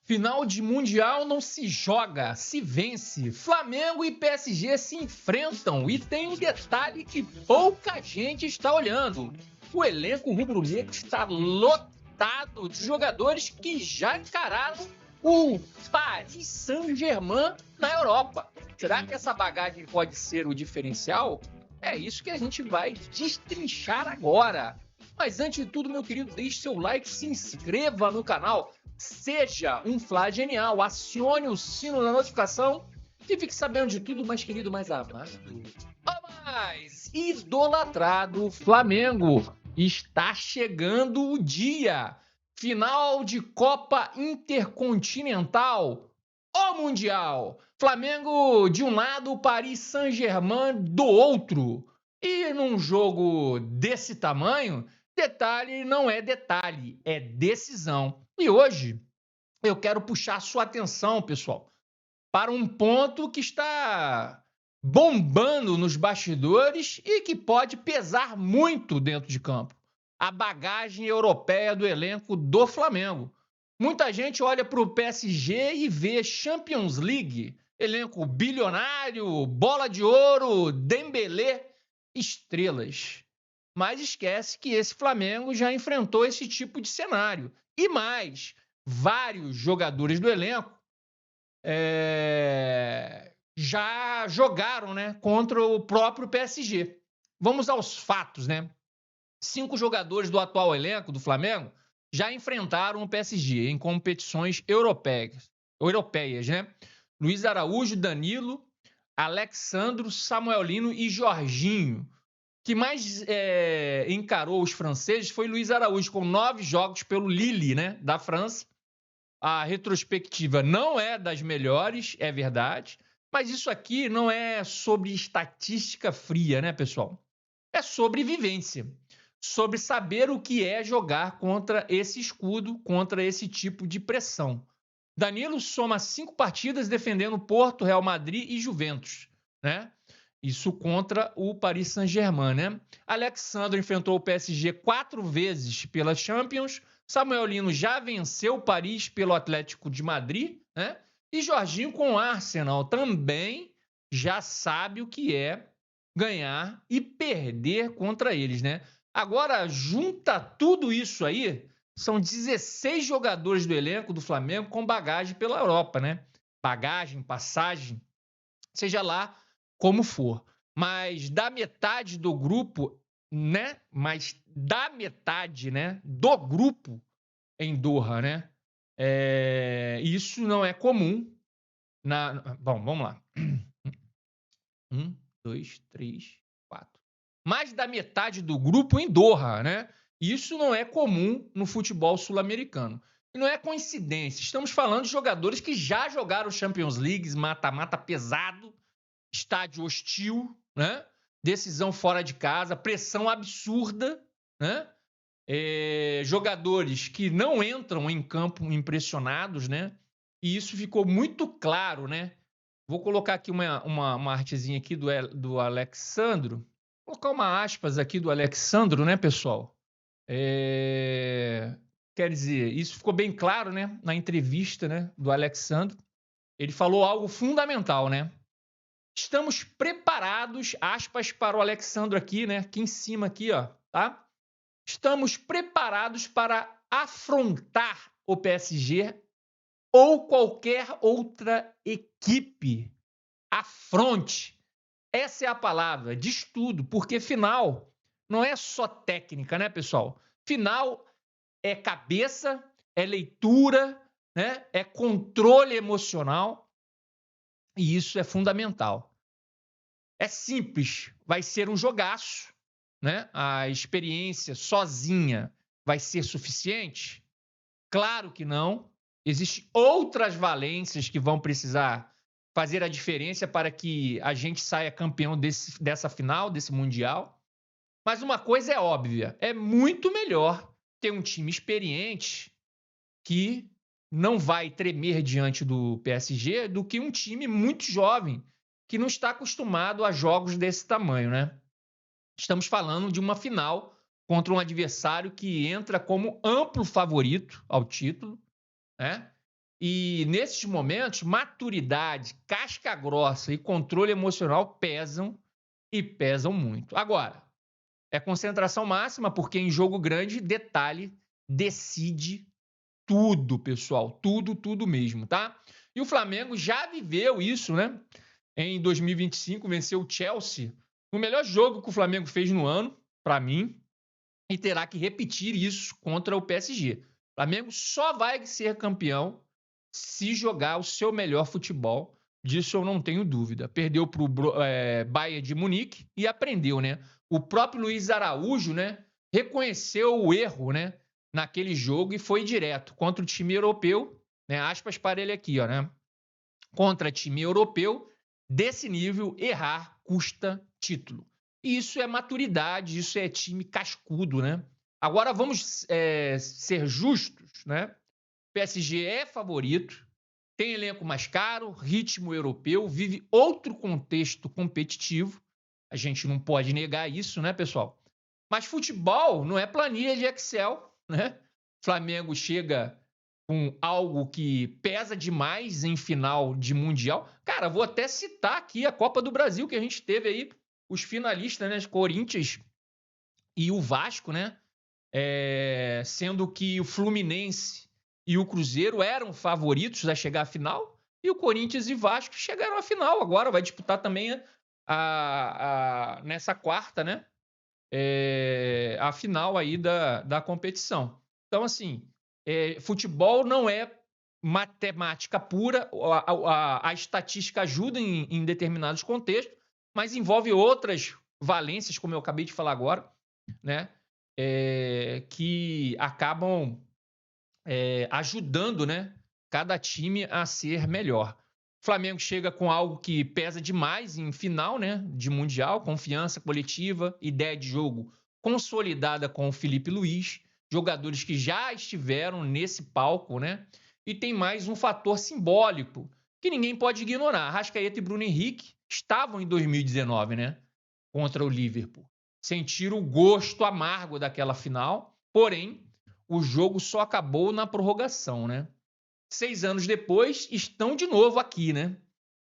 Final de Mundial não se joga, se vence. Flamengo e PSG se enfrentam e tem um detalhe que pouca gente está olhando. O elenco rubro-negro está lotado de jogadores que já encararam o Paris Saint-Germain na Europa. Será que essa bagagem pode ser o diferencial? É isso que a gente vai destrinchar agora. Mas antes de tudo, meu querido, deixe seu like, se inscreva no canal. Seja um Fla genial, acione o sino da notificação e fique sabendo de tudo, mais querido, mais amado. O mais idolatrado Flamengo. Está chegando o dia. Final de Copa Intercontinental. O Mundial. Flamengo de um lado, Paris Saint-Germain do outro. E num jogo desse tamanho, detalhe não é detalhe, é decisão. E hoje eu quero puxar sua atenção, pessoal, para um ponto que está bombando nos bastidores e que pode pesar muito dentro de campo. A bagagem europeia do elenco do Flamengo. Muita gente olha para o PSG e vê Champions League, elenco bilionário, bola de ouro, Dembélé, estrelas. Mas esquece que esse Flamengo já enfrentou esse tipo de cenário. E mais, vários jogadores do elenco já jogaram, né, contra o próprio PSG. Vamos aos fatos, né? 5 jogadores do atual elenco do Flamengo já enfrentaram o PSG em competições europeias, né? Luiz Araújo, Danilo, Alexandro, Samuel Lino e Jorginho. Que mais encarou os franceses foi Luiz Araújo, com 9 jogos pelo Lille, né, da França. A retrospectiva não é das melhores, é verdade, mas isso aqui não é sobre estatística fria, né, pessoal? É sobre vivência, sobre saber o que é jogar contra esse escudo, contra esse tipo de pressão. Danilo soma 5 partidas defendendo Porto, Real Madrid e Juventus, né? Isso contra o Paris Saint-Germain, né? Alexandre enfrentou o PSG 4 vezes pela Champions. Samuel Lino já venceu o Paris pelo Atlético de Madrid, né? E Jorginho com o Arsenal também já sabe o que é ganhar e perder contra eles, né? Agora, junta tudo isso aí, são 16 jogadores do elenco do Flamengo com bagagem pela Europa, né? Bagagem, passagem, seja lá como for. Mas da metade do grupo, né? Mas da metade, né? Do grupo em Doha, né? Isso não é comum. Bom, vamos lá. 1, 2, 3, 4. Mais da metade do grupo em Doha, né? Isso não é comum no futebol sul-americano. E não é coincidência. Estamos falando de jogadores que já jogaram Champions League, mata-mata pesado, estádio hostil, né? Decisão fora de casa, pressão absurda, né? Jogadores que não entram em campo impressionados, né? E isso ficou muito claro, né? Vou colocar aqui uma artezinha aqui do Alexandro. Vou colocar uma aspas aqui do Alexandro, né, pessoal? Quer dizer, isso ficou bem claro, né, na entrevista, né, do Alexandro. Ele falou algo fundamental, né? Estamos preparados, aspas para o Alexandro aqui, né? Aqui em cima, aqui, ó, tá? Estamos preparados para afrontar o PSG ou qualquer outra equipe. Afronte. Essa é a palavra, diz tudo, porque final não é só técnica, né, pessoal? Final é cabeça, é leitura, né? É controle emocional e isso é fundamental. É simples, vai ser um jogaço, né? A experiência sozinha vai ser suficiente? Claro que não. Existem outras valências que vão precisar fazer a diferença para que a gente saia campeão dessa final, desse Mundial. Mas uma coisa é óbvia, é muito melhor ter um time experiente que não vai tremer diante do PSG do que um time muito jovem que não está acostumado a jogos desse tamanho, né? Estamos falando de uma final contra um adversário que entra como amplo favorito ao título, né? E nesses momentos, maturidade, casca grossa e controle emocional pesam e pesam muito. Agora, é concentração máxima, porque em jogo grande, detalhe, decide tudo, pessoal. Tudo, tudo mesmo, tá? E o Flamengo já viveu isso, né? Em 2025, venceu o Chelsea. O melhor jogo que o Flamengo fez no ano, para mim, e terá que repetir isso contra o PSG. O Flamengo só vai ser campeão se jogar o seu melhor futebol. Disso eu não tenho dúvida. Perdeu para o Bayern de Munique e aprendeu, né? O próprio Luiz Araújo, né, reconheceu o erro, né, naquele jogo e foi direto contra o time europeu, né? Aspas para ele aqui, ó, né? Contra time europeu desse nível, errar custa título. E isso é maturidade, isso é time cascudo, né? Agora vamos ser justos, né? PSG é favorito, tem elenco mais caro, ritmo europeu, vive outro contexto competitivo. A gente não pode negar isso, né, pessoal? Mas futebol não é planilha de Excel, né? Flamengo chega com algo que pesa demais em final de Mundial. Cara, vou até citar aqui a Copa do Brasil, que a gente teve aí os finalistas, né? Corinthians e o Vasco, né? Sendo que o Fluminense e o Cruzeiro eram favoritos a chegar à final, e o Corinthians e Vasco chegaram à final. Agora vai disputar também nessa quarta, né? A final aí da competição. Então, assim, futebol não é matemática pura, a estatística ajuda em determinados contextos, mas envolve outras valências, como eu acabei de falar agora, né? Que acabam ajudando, né, cada time a ser melhor. O Flamengo chega com algo que pesa demais em final, né, de Mundial, confiança coletiva, ideia de jogo consolidada com o Felipe Luiz, jogadores que já estiveram nesse palco, né? E tem mais um fator simbólico que ninguém pode ignorar. Arrascaeta e Bruno Henrique estavam em 2019, né, contra o Liverpool. Sentiram o gosto amargo daquela final, porém o jogo só acabou na prorrogação, né? 6 anos depois, estão de novo aqui, né?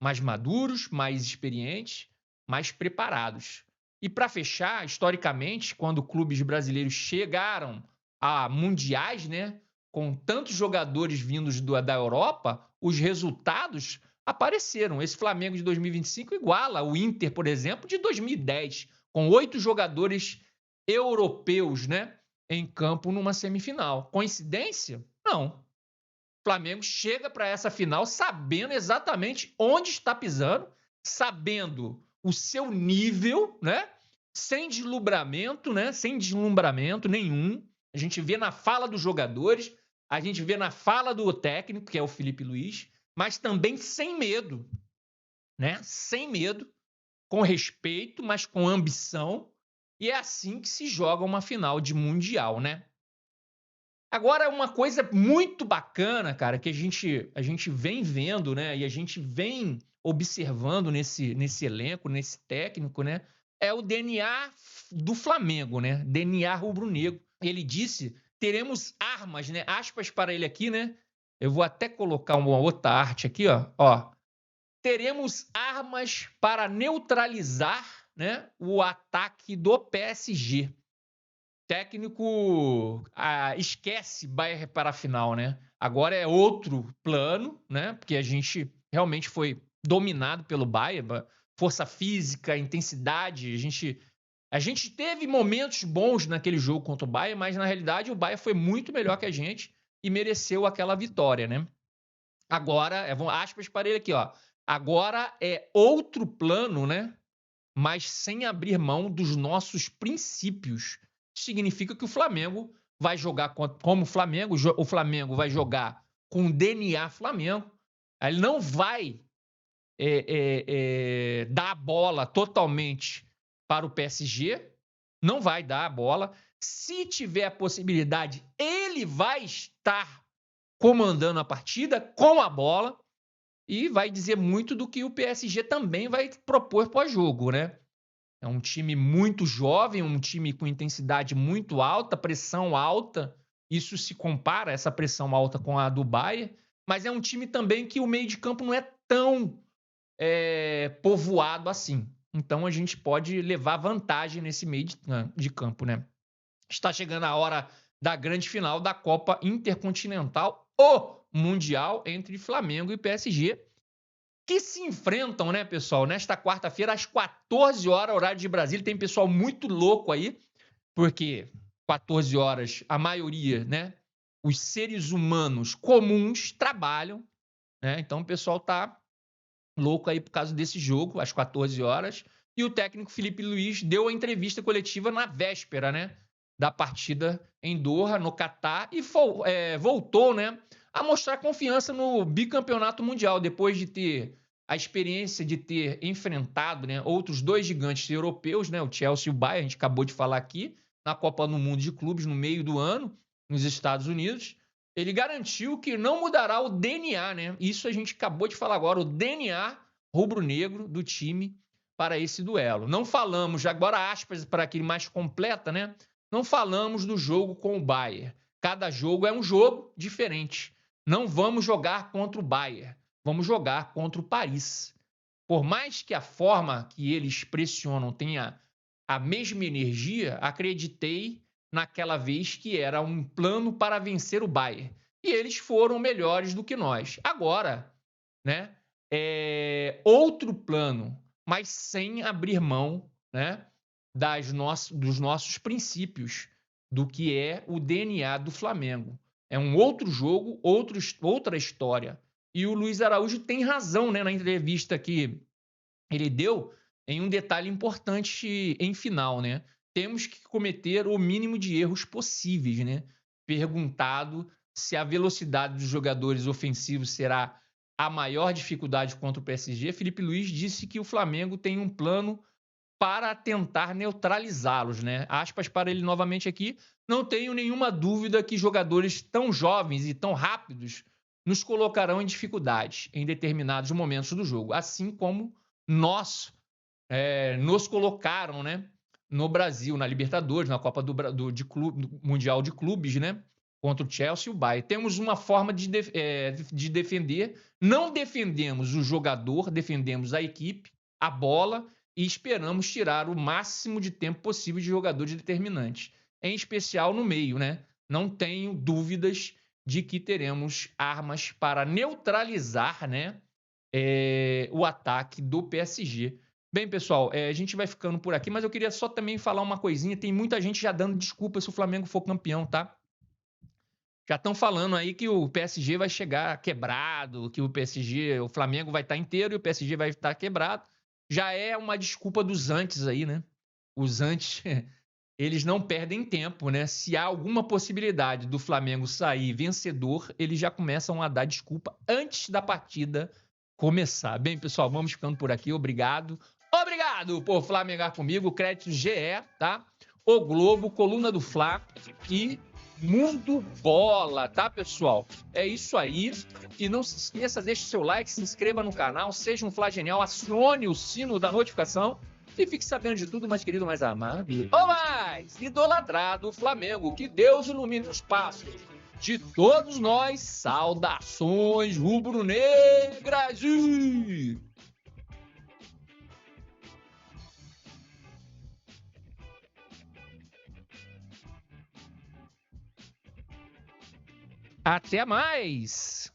Mais maduros, mais experientes, mais preparados. E para fechar, historicamente, quando clubes brasileiros chegaram a mundiais, né? Com tantos jogadores vindos da Europa, os resultados apareceram. Esse Flamengo de 2025 iguala o Inter, por exemplo, de 2010, com 8 jogadores europeus, né? Em campo numa semifinal. Coincidência? Não. O Flamengo chega para essa final sabendo exatamente onde está pisando, sabendo o seu nível, né? Sem deslumbramento, né? Sem deslumbramento nenhum. A gente vê na fala dos jogadores, a gente vê na fala do técnico, que é o Felipe Luiz, mas também sem medo, né? Sem medo, com respeito, mas com ambição. E é assim que se joga uma final de Mundial, né? Agora, uma coisa muito bacana, cara, que a gente vem vendo, né? E a gente vem observando nesse elenco, nesse técnico, né? É o DNA do Flamengo, né? DNA rubro-negro. Ele disse: teremos armas, né? Aspas para ele aqui, né? Eu vou até colocar uma outra arte aqui, ó. Teremos armas para neutralizar, né, o ataque do PSG. Técnico esquece Bayern para a final, né? Agora é outro plano, né? Porque a gente realmente foi dominado pelo Bayern, força física, intensidade. A gente teve momentos bons naquele jogo contra o Bayern, mas na realidade o Bayern foi muito melhor que a gente e mereceu aquela vitória, né? Agora, aspas para ele aqui, ó. Agora é outro plano, né? Mas sem abrir mão dos nossos princípios. Significa que o Flamengo vai jogar como Flamengo, o Flamengo vai jogar com DNA Flamengo. Ele não vai dar a bola totalmente para o PSG, não vai dar a bola. Se tiver a possibilidade, ele vai estar comandando a partida com a bola e vai dizer muito do que o PSG também vai propor pós-jogo, né? É um time muito jovem, um time com intensidade muito alta, pressão alta. Isso se compara, essa pressão alta, com a do Bayern, mas é um time também que o meio de campo não é tão povoado assim. Então a gente pode levar vantagem nesse meio de campo, né? Está chegando a hora da grande final da Copa Intercontinental, o Mundial, entre Flamengo e PSG, que se enfrentam, né, pessoal, nesta quarta-feira, às 14 horas, horário de Brasília. Tem pessoal muito louco aí, porque 14 horas, a maioria, né, os seres humanos comuns trabalham, né? Então o pessoal tá louco aí por causa desse jogo, às 14 horas. E o técnico Felipe Luiz deu a entrevista coletiva na véspera, né, da partida em Doha, no Catar, e voltou, né, a mostrar confiança no bicampeonato mundial, depois de ter a experiência de ter enfrentado, né, outros dois gigantes europeus, né, o Chelsea e o Bayern, a gente acabou de falar aqui, na Copa do Mundo de Clubes no meio do ano, nos Estados Unidos. Ele garantiu que não mudará o DNA, né? Isso a gente acabou de falar agora, o DNA rubro-negro do time para esse duelo. Não falamos, agora aspas para aquele mais completa, né? Não falamos do jogo com o Bayern. Cada jogo é um jogo diferente. Não vamos jogar contra o Bayern, vamos jogar contra o Paris. Por mais que a forma que eles pressionam tenha a mesma energia, acreditei naquela vez que era um plano para vencer o Bayern. E eles foram melhores do que nós. Agora, né, outro plano, mas sem abrir mão, né, dos nossos princípios, do que é o DNA do Flamengo. É um outro jogo, outra história. E o Luiz Araújo tem razão, né, na entrevista que ele deu em um detalhe importante em final, né? Temos que cometer o mínimo de erros possíveis, né? Perguntado se a velocidade dos jogadores ofensivos será a maior dificuldade contra o PSG, Felipe Luiz disse que o Flamengo tem um plano para tentar neutralizá-los, né? Aspas para ele novamente aqui. Não tenho nenhuma dúvida que jogadores tão jovens e tão rápidos nos colocarão em dificuldades em determinados momentos do jogo, assim como nós nos colocaram, né, no Brasil, na Libertadores, na Copa do Mundial de Clubes, né, contra o Chelsea e o Bayern. Temos uma forma de defender, não defendemos o jogador, defendemos a equipe, a bola, e esperamos tirar o máximo de tempo possível de jogadores determinantes, em especial no meio, né? Não tenho dúvidas de que teremos armas para neutralizar, né, o ataque do PSG. Bem, pessoal, a gente vai ficando por aqui, mas eu queria só também falar uma coisinha. Tem muita gente já dando desculpa se o Flamengo for campeão, tá? Já estão falando aí que o PSG vai chegar quebrado, que o Flamengo vai estar inteiro e o PSG vai estar quebrado. Já é uma desculpa dos antes aí, né? Os antes, eles não perdem tempo, né? Se há alguma possibilidade do Flamengo sair vencedor, eles já começam a dar desculpa antes da partida começar. Bem, pessoal, vamos ficando por aqui. Obrigado. Obrigado por flamengar comigo. Crédito GE, tá? O Globo, Coluna do Fla e Mundo Bola, tá, pessoal? É isso aí. E não se esqueça, deixe seu like, se inscreva no canal, seja um Fla Genial, acione o sino da notificação e fique sabendo de tudo, mais querido, mais amado, ou mais idolatrado Flamengo. Que Deus ilumine os passos de todos nós. Saudações rubro-negras! Até mais!